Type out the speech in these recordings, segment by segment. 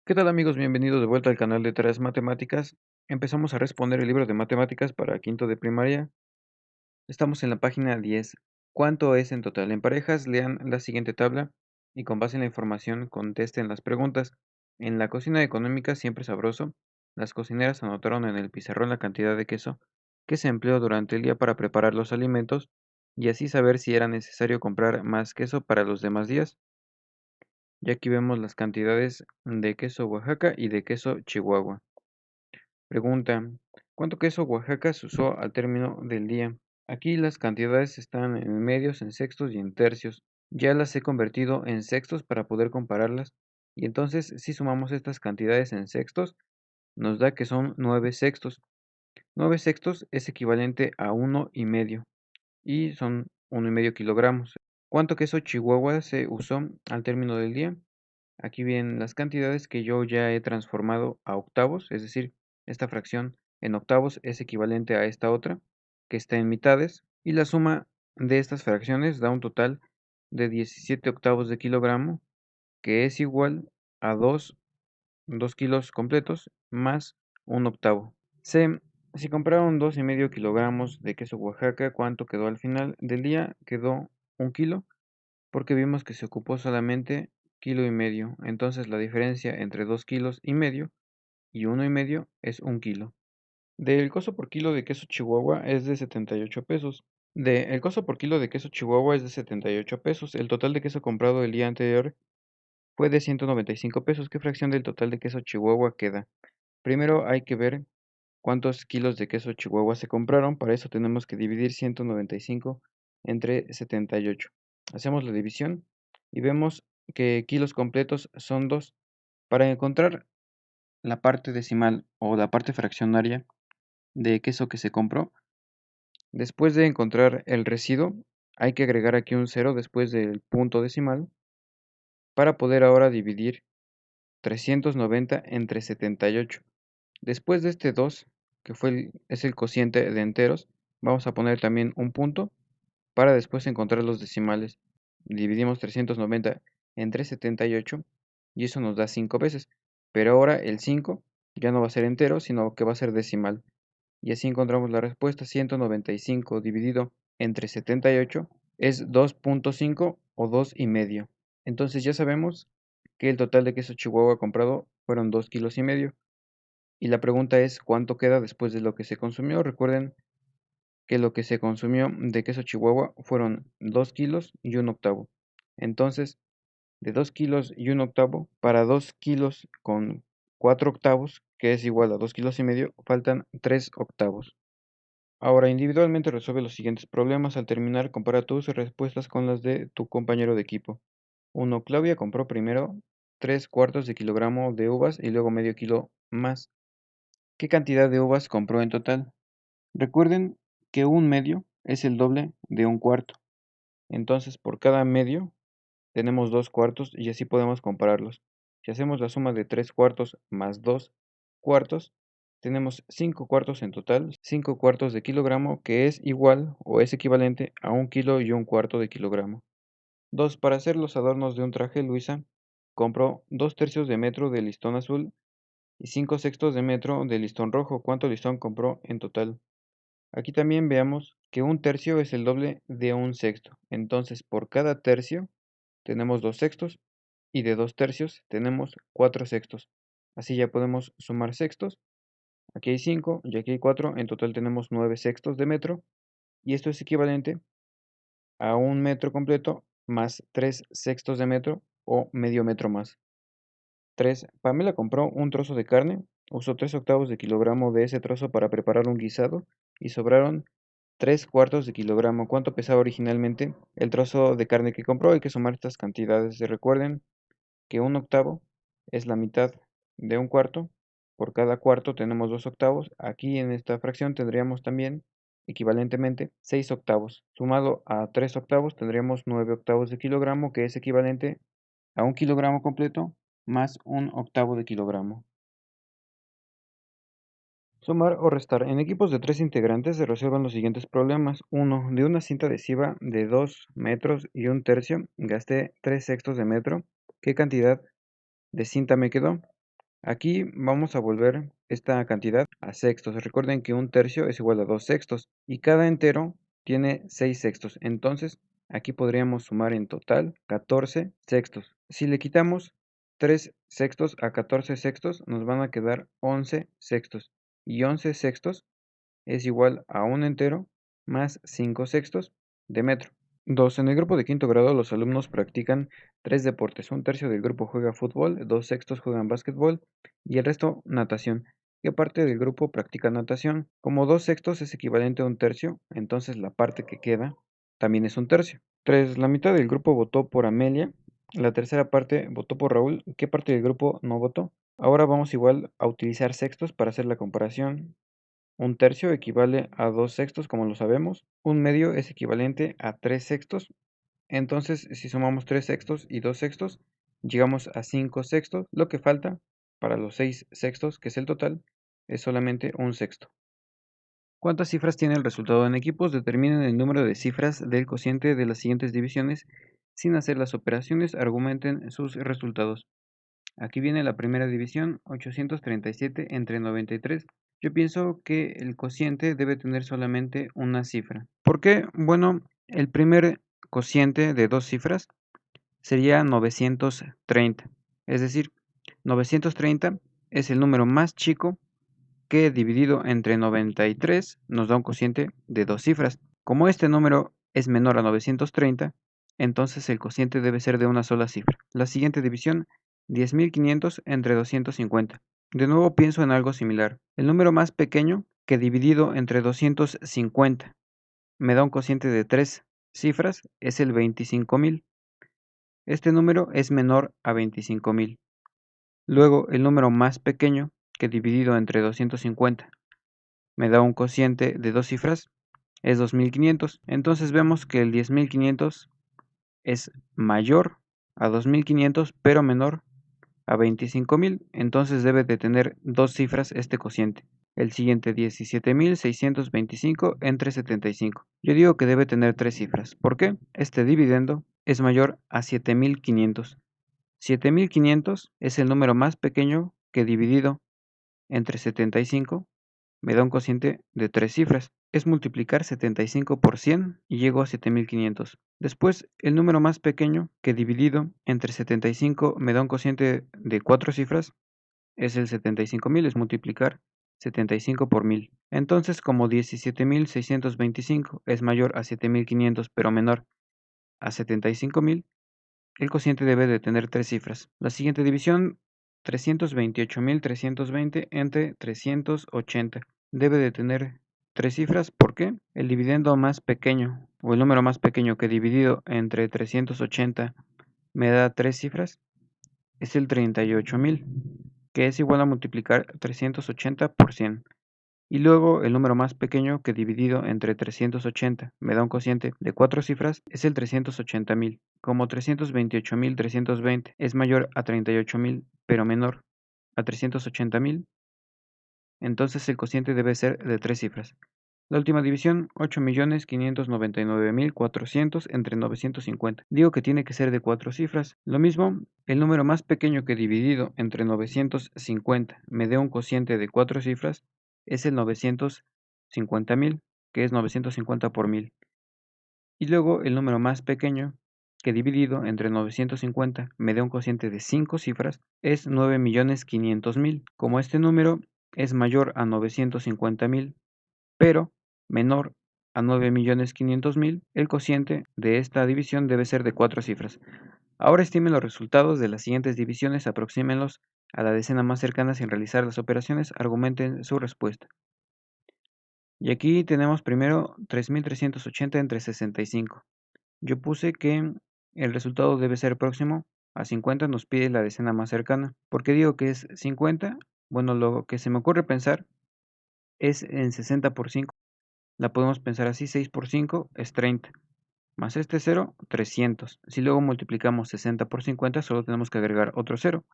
¿Qué tal amigos? Bienvenidos de vuelta al canal de Tareas Matemáticas. Empezamos a responder el libro de matemáticas para quinto de primaria. Estamos en la página 10. ¿Cuánto es en total? En parejas, lean la siguiente tabla y con base en la información contesten las preguntas. En la cocina económica, siempre sabroso, las cocineras anotaron en el pizarrón la cantidad de queso que se empleó durante el día para preparar los alimentos y así saber si era necesario comprar más queso para los demás días. Y aquí vemos las cantidades de queso Oaxaca y de queso Chihuahua. Pregunta: ¿cuánto queso Oaxaca se usó al término del día? Aquí las cantidades están en medios, en sextos y en tercios. Ya las he convertido en sextos para poder compararlas. Y entonces, si sumamos estas cantidades en sextos, nos da que son 9 sextos. 9 sextos es equivalente a 1,5 y son 1,5 kilogramos. ¿Cuánto queso Chihuahua se usó al término del día? Aquí vienen las cantidades que yo ya he transformado a octavos, es decir, esta fracción en octavos es equivalente a esta otra, que está en mitades, y la suma de estas fracciones da un total de 17 octavos de kilogramo, que es igual a 2 kilos completos más un octavo. C. Si compraron 2,5 kilogramos de queso Oaxaca, ¿cuánto quedó al final del día? Quedó 1 kilo, porque vimos que se ocupó solamente 1,5 kilos, entonces la diferencia entre 2,5 kilos y 1,5 es 1 kilo. El costo por kilo de queso Chihuahua es de 78 pesos. El costo por kilo de queso Chihuahua es de 78 pesos. El total de queso comprado el día anterior fue de 195 pesos. ¿Qué fracción del total de queso Chihuahua queda? Primero hay que ver cuántos kilos de queso Chihuahua se compraron. Para eso tenemos que dividir 195 entre 78. Hacemos la división y vemos que kilos completos son 2. Para encontrar la parte decimal o la parte fraccionaria de queso que se compró, después de encontrar el residuo, hay que agregar aquí un 0 después del punto decimal para poder ahora dividir 390 entre 78. Después de este 2, que es el cociente de enteros, vamos a poner también un punto para después encontrar los decimales. Dividimos 390 entre 78 y eso nos da 5 veces. Pero ahora el 5 ya no va a ser entero, sino que va a ser decimal. Y así encontramos la respuesta: 195 dividido entre 78 es 2,5 o 2,5. Entonces ya sabemos que el total de queso Chihuahua comprado fueron 2,5 kilos. Y la pregunta es, ¿cuánto queda después de lo que se consumió? Recuerden que lo que se consumió de queso Chihuahua fueron 2 kilos y un octavo. Entonces, de 2 kilos y un octavo, para 2 kilos con 4 octavos, que es igual a 2,5 kilos, faltan 3 octavos. Ahora, individualmente resuelve los siguientes problemas. Al terminar, compara tus respuestas con las de tu compañero de equipo. 1. Claudia compró primero 3/4 de kilogramo de uvas y luego medio kilo más. ¿Qué cantidad de uvas compró en total? Recuerden que un medio es el doble de un cuarto. Entonces, por cada medio tenemos 2 cuartos y así podemos compararlos. Si hacemos la suma de 3 cuartos más 2 cuartos, tenemos 5 cuartos en total, 5 cuartos de kilogramo, que es igual o es equivalente a 1 kilo y un cuarto de kilogramo. 2. Para hacer los adornos de un traje, Luisa compró 2/3 de metro de listón azul y 5/6 de metro de listón rojo. ¿Cuánto listón compró en total? Aquí también veamos que un tercio es el doble de un sexto. Entonces, por cada tercio tenemos 2 sextos y de 2 tercios tenemos 4 sextos. Así ya podemos sumar sextos. Aquí hay 5 y aquí hay 4. En total tenemos 9 sextos de metro. Y esto es equivalente a un metro completo más 3 sextos de metro o medio metro más. 3. Pamela compró un trozo de carne, usó 3 octavos de kilogramo de ese trozo para preparar un guisado y sobraron 3/4 de kilogramo. ¿Cuánto pesaba originalmente el trozo de carne que compró? Hay que sumar estas cantidades. Recuerden que un octavo es la mitad de un cuarto. Por cada cuarto tenemos 2 octavos. Aquí en esta fracción tendríamos también equivalentemente 6 octavos. Sumado a 3 octavos tendríamos 9 octavos de kilogramo, que es equivalente a un kilogramo completo más un octavo de kilogramo. Sumar o restar. En equipos de 3 integrantes se resuelvan los siguientes problemas. 1. De una cinta adhesiva de 2 metros y un tercio, gasté 3 sextos de metro. ¿Qué cantidad de cinta me quedó? Aquí vamos a volver esta cantidad a sextos. Recuerden que un tercio es igual a 2 sextos y cada entero tiene 6 sextos. Entonces, aquí podríamos sumar en total 14 sextos. Si le quitamos 3 sextos a 14 sextos, nos van a quedar 11 sextos. Y 11 sextos es igual a un entero más 5 sextos de metro. 2. En el grupo de quinto grado los alumnos practican 3 deportes. Un tercio del grupo juega fútbol, 2 sextos juegan básquetbol y el resto natación. ¿Qué parte del grupo practica natación? Como 2 sextos es equivalente a un tercio, entonces la parte que queda también es un tercio. 3. La mitad del grupo votó por Amelia, la tercera parte votó por Raúl. ¿Qué parte del grupo no votó? Ahora vamos igual a utilizar sextos para hacer la comparación. Un tercio equivale a 2 sextos, como lo sabemos. Un medio es equivalente a 3 sextos. Entonces, si sumamos 3 sextos y 2 sextos, llegamos a 5 sextos. Lo que falta para los 6 sextos, que es el total, es solamente un sexto. ¿Cuántas cifras tiene el resultado en equipos? Determinen el número de cifras del cociente de las siguientes divisiones. Sin hacer las operaciones, argumenten sus resultados. Aquí viene la primera división, 837 entre 93. Yo pienso que el cociente debe tener solamente una cifra. ¿Por qué? Bueno, el primer cociente de dos cifras sería 930. Es decir, 930 es el número más chico que dividido entre 93 nos da un cociente de dos cifras. Como este número es menor a 930, entonces el cociente debe ser de una sola cifra. La siguiente división, 10.500 entre 250. De nuevo pienso en algo similar. El número más pequeño que dividido entre 250 me da un cociente de tres cifras es el 25.000. Este número es menor a 25.000. Luego, el número más pequeño que dividido entre 250 me da un cociente de dos cifras es 2.500. Entonces vemos que el 10.500 es mayor a 2.500, pero menor a 25.000. Entonces debe de tener dos cifras este cociente. El siguiente, 17.625 entre 75. Yo digo que debe tener tres cifras. ¿Por qué? Este dividendo es mayor a 7.500. 7.500 es el número más pequeño que dividido entre 75 me da un cociente de tres cifras. Es multiplicar 75 por 100 y llego a 7500. Después, el número más pequeño que dividido entre 75 me da un cociente de cuatro cifras es el 75.000, es multiplicar 75 por 1000. Entonces, como 17.625 es mayor a 7.500 pero menor a 75.000, el cociente debe de tener tres cifras. La siguiente división, 328.320 entre 380. Debe de tener tres cifras. ¿Por qué? El dividendo más pequeño o el número más pequeño que dividido entre 380 me da tres cifras es el 38.000, que es igual a multiplicar 380 por 100. Y luego el número más pequeño que dividido entre 380 me da un cociente de cuatro cifras es el 380.000. Como 328.320 es mayor a 38.000 pero menor a 380.000, entonces el cociente debe ser de tres cifras. La última división, 8.599.400 entre 950. Digo que tiene que ser de cuatro cifras. Lo mismo, el número más pequeño que dividido entre 950 me dé un cociente de cuatro cifras es el 950.000, que es 950 por 1000. Y luego el número más pequeño que dividido entre 950 me dé un cociente de cinco cifras es 9.500.000. Como este número es mayor a 950.000, pero menor a 9.500.000, el cociente de esta división debe ser de cuatro cifras. Ahora estimen los resultados de las siguientes divisiones, aproxímenlos a la decena más cercana sin realizar las operaciones, argumenten su respuesta. Y aquí tenemos primero 3.380 entre 65. Yo puse que el resultado debe ser próximo a 50, nos pide la decena más cercana. ¿Por qué digo que es 50? Bueno, lo que se me ocurre pensar es en 60 por 5. La podemos pensar así, 6 por 5 es 30, más este 0, 300. Si luego multiplicamos 60 por 50, solo tenemos que agregar otro 0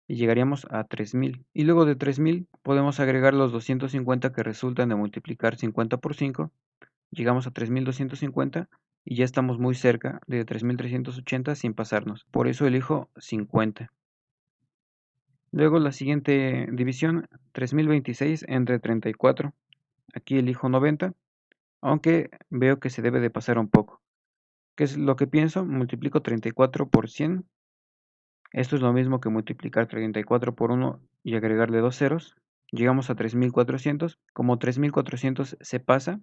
y llegaríamos a 3000. Y luego de 3000 podemos agregar los 250 que resultan de multiplicar 50 por 5, llegamos a 3250 y ya estamos muy cerca de 3380 sin pasarnos. Por eso elijo 50. Luego la siguiente división, 3026 entre 34. Aquí elijo 90, aunque veo que se debe de pasar un poco. ¿Qué es lo que pienso? Multiplico 34 por 100. Esto es lo mismo que multiplicar 34 por 1 y agregarle dos ceros. Llegamos a 3400. Como 3400 se pasa,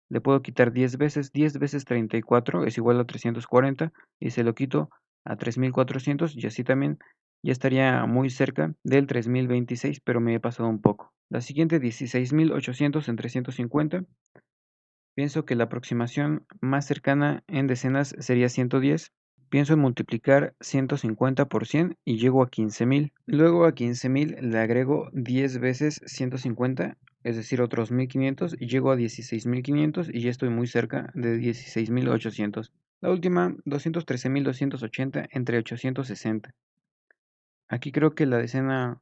le puedo quitar 10 veces. 10 veces 34 es igual a 340 y se lo quito a 3400 y así también ya estaría muy cerca del 3026, pero me he pasado un poco. La siguiente, 16800 entre 150. Pienso que la aproximación más cercana en decenas sería 110. Pienso en multiplicar 150 por 100 y llego a 15.000. Luego a 15.000 le agrego 10 veces 150, es decir, otros 1500, y llego a 16.500 y ya estoy muy cerca de 16.800. La última, 213.280 entre 860. Aquí creo que la decena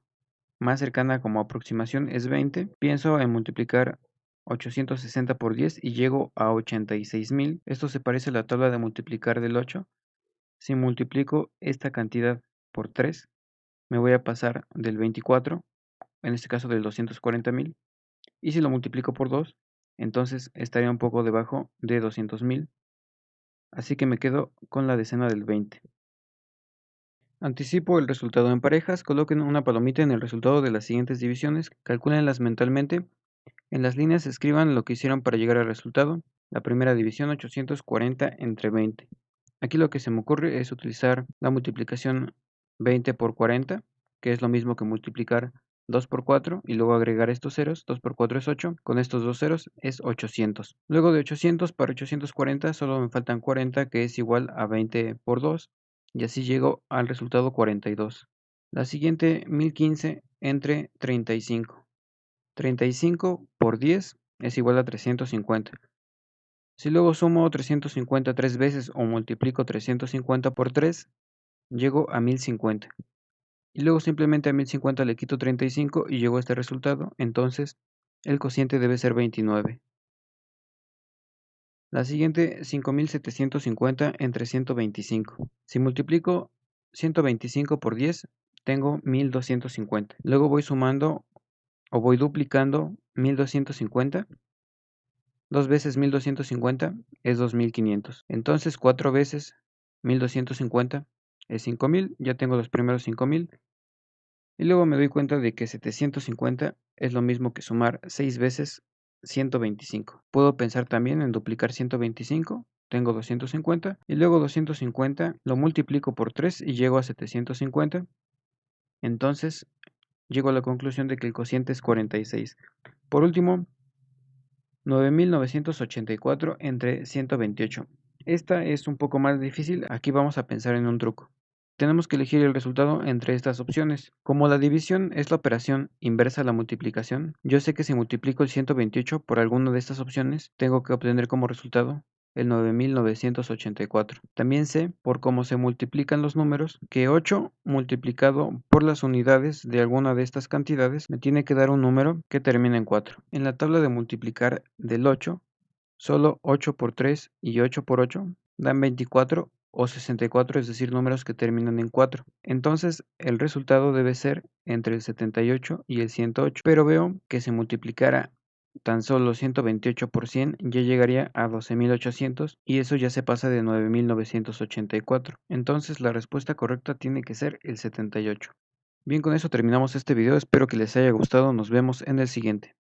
más cercana como aproximación es 20. Pienso en multiplicar 860 por 10 y llego a 86.000. Esto se parece a la tabla de multiplicar del 8. Si multiplico esta cantidad por 3, me voy a pasar del 24, en este caso del 240.000. Y si lo multiplico por 2, entonces estaría un poco debajo de 200.000. Así que me quedo con la decena del 20. Anticipo el resultado en parejas. Coloquen una palomita en el resultado de las siguientes divisiones. Calcúlenlas mentalmente. En las líneas escriban lo que hicieron para llegar al resultado. La primera división, 840 entre 20. Aquí lo que se me ocurre es utilizar la multiplicación 20 por 40, que es lo mismo que multiplicar 2 por 4 y luego agregar estos ceros. 2 por 4 es 8, con estos dos ceros es 800. Luego de 800 para 840 solo me faltan 40, que es igual a 20 por 2, y así llego al resultado 42. La siguiente, 1015 entre 35. 35 por 10 es igual a 350. Si luego sumo 350 tres veces o multiplico 350 por 3, llego a 1050. Y luego simplemente a 1050 le quito 35 y llego a este resultado. Entonces, el cociente debe ser 29. La siguiente, 5750 entre 125. Si multiplico 125 por 10, tengo 1250. Luego voy sumando o voy duplicando 1250. 2 veces 1250 es 2500. Entonces 4 veces 1250 es 5000. Ya tengo los primeros 5000. Y luego me doy cuenta de que 750 es lo mismo que sumar 6 veces 125. Puedo pensar también en duplicar 125. Tengo 250. Y luego 250 lo multiplico por 3 y llego a 750. Entonces llego a la conclusión de que el cociente es 46. Por último, 9.984 entre 128. Esta es un poco más difícil. Aquí vamos a pensar en un truco. Tenemos que elegir el resultado entre estas opciones. Como la división es la operación inversa a la multiplicación, yo sé que si multiplico el 128 por alguna de estas opciones, tengo que obtener como resultado el 9.984. También sé, por cómo se multiplican los números, que 8 multiplicado por las unidades de alguna de estas cantidades me tiene que dar un número que termina en 4. En la tabla de multiplicar del 8, solo 8 por 3 y 8 por 8 dan 24 o 64, es decir, números que terminan en 4. Entonces, el resultado debe ser entre el 78 y el 108, pero veo que si multiplicara tan solo 128 por 100 ya llegaría a 12.800 y eso ya se pasa de 9.984. Entonces, la respuesta correcta tiene que ser el 78. Bien, con eso terminamos este video, espero que les haya gustado, nos vemos en el siguiente.